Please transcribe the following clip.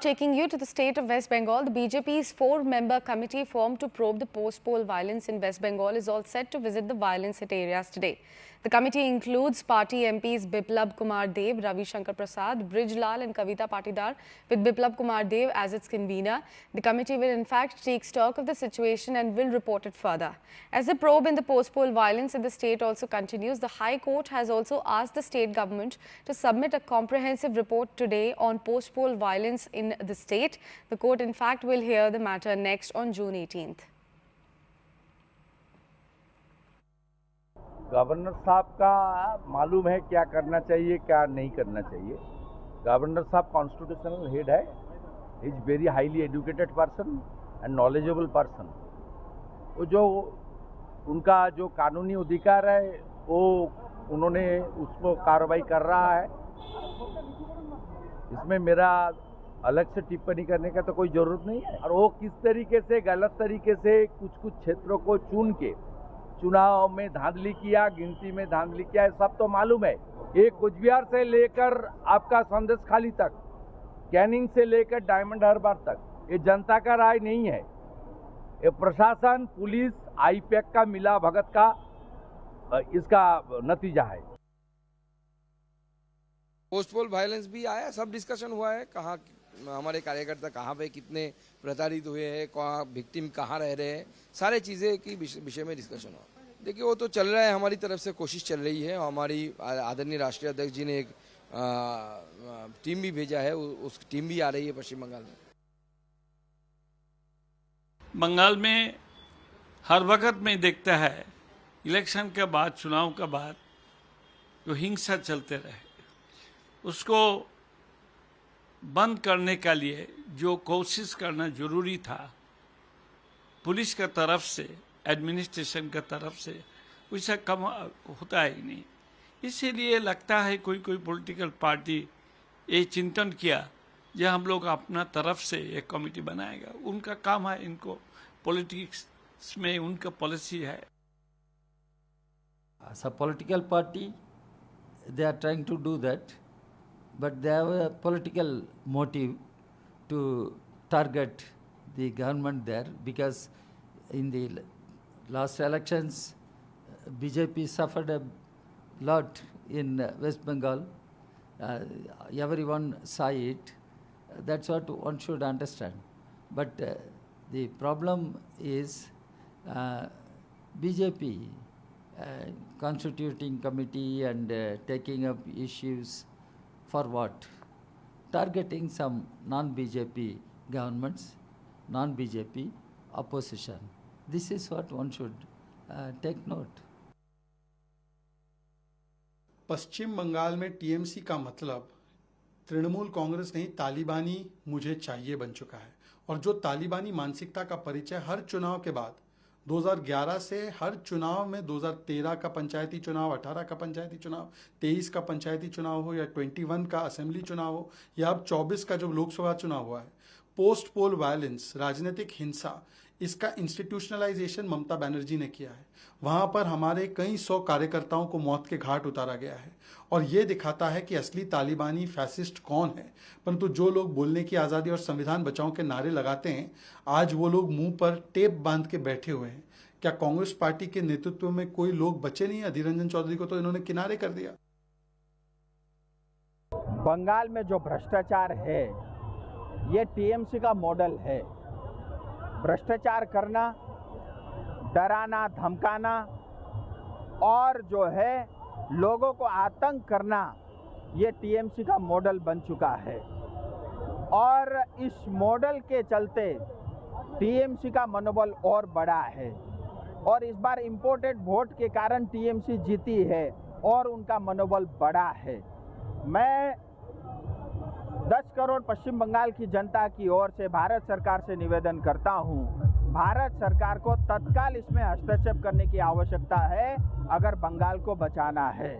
Taking you to the state of West Bengal, the BJP's 4-member committee formed to probe the post-poll violence in West Bengal is all set to visit the violence-hit areas today. The committee includes party MPs Biplab Kumar Dev, Ravi Shankar Prasad, Brij Lal and Kavita Patidar, with Biplab Kumar Dev as its convener. The committee will in fact take stock of the situation and will report it further. As the probe in the post-poll violence in the state also continues, the High Court has also asked the state government to submit a comprehensive report today on post-poll violence in the state. The court in fact will hear the matter next on June 18th. Governor साहब का मालूम है क्या करना चाहिए क्या नहीं करना चाहिए। गवर्नर साहब कॉन्स्टिट्यूशनल हेड है, is very highly educated person and knowledgeable person. वो जो उनका जो कानूनी अधिकार है वो उन्होंने उसको कार्रवाई कर रहा है। इसमें मेरा अलग से टिप्पणी करने का तो कोई ज़रूरत नहीं है। और वो किस तरीके से गलत तरीके से कुछ क्षेत्रों को चुन के चुनाव में धांधली किया, गिनती में धांधली किया, सब तो मालूम है। एक कुचबिहार से लेकर आपका संदेश खाली तक, कैनिंग से लेकर डायमंड हार्बर तक ये जनता का राय नहीं है, ये प्रशासन, पुलिस, आईपैक का मिला भगत का इसका नतीजा है। पोस्ट पोल वायलेंस भी आया, सब डिस्कशन हुआ है। कहाँ हमारे कार्यकर्ता कहाँ पे कितने प्रताड़ित हुए हैं, कहाँ विक्टिम कहाँ रह रहे हैं, सारे चीज़ें की विषय में डिस्कशन हुआ। देखिए वो तो चल रहा है, हमारी तरफ से कोशिश चल रही है। हमारी आदरणीय राष्ट्रीय अध्यक्ष जी ने एक टीम भी भेजा है, उस टीम भी आ रही है पश्चिम बंगाल में। बंगाल में हर वक्त में देखता है इलेक्शन के बाद, चुनाव के बाद जो हिंसा चलते रहे उसको बंद करने के लिए जो कोशिश करना जरूरी था पुलिस की तरफ से, एडमिनिस्ट्रेशन की तरफ से, वैसा कम होता ही नहीं। इसीलिए लगता है कोई पॉलिटिकल पार्टी ये चिंतन किया जो हम लोग अपना तरफ से एक कमेटी बनाएगा। उनका काम है, इनको पॉलिटिक्स में उनका पॉलिसी है। As a political party, they are trying to do that, but they have a political motive to target the government there, because in the last elections BJP suffered a lot in West Bengal. Everyone saw it. That's what one should understand. But the problem is BJP constituting committee and taking up issues for what? Targeting some non-BJP governments, non-BJP opposition. This is what one should take note. पश्चिम बंगाल में TMC का मतलब तृणमूल कांग्रेस नहीं, तालिबानी मुझे चाहिए बन चुका है। और जो तालिबानी मानसिकता का परिचय हर चुनाव के बाद 2011 से हर चुनाव में, 2013 का पंचायती चुनाव, 18 का पंचायती चुनाव, 23 का पंचायती चुनाव हो या 21 का असेंबली चुनाव हो या अब 24 का जो लोकसभा चुनाव हुआ है, पोस्ट पोल वायलेंस, राजनीतिक हिंसा, इसका इंस्टीट्यूशनलाइजेशन ममता बनर्जी ने किया है। वहां पर हमारे कई 100 कार्यकर्ताओं को मौत के घाट उतारा गया है और ये दिखाता है कि असली तालिबानी फैसिस्ट कौन है। परंतु जो लोग बोलने की आज़ादी और संविधान बचाओ के नारे लगाते हैं, आज वो लोग मुंह पर टेप बांध के बैठे हुए हैं। क्या कांग्रेस पार्टी के नेतृत्व में कोई लोग बचे नहीं? अधीर रंजन चौधरी को तो इन्होंने किनारे कर दिया। बंगाल में जो भ्रष्टाचार है ये टीएमसी का मॉडल है। भ्रष्टाचार करना, डराना, धमकाना और जो है लोगों को आतंक करना, ये टीएमसी का मॉडल बन चुका है। और इस मॉडल के चलते टीएमसी का मनोबल और बढ़ा है और इस बार इंपोर्टेड वोट के कारण टीएमसी जीती है और उनका मनोबल बढ़ा है। मैं 10 करोड़ पश्चिम बंगाल की जनता की ओर से भारत सरकार से निवेदन करता हूं, भारत सरकार को तत्काल इसमें हस्तक्षेप करने की आवश्यकता है अगर बंगाल को बचाना है।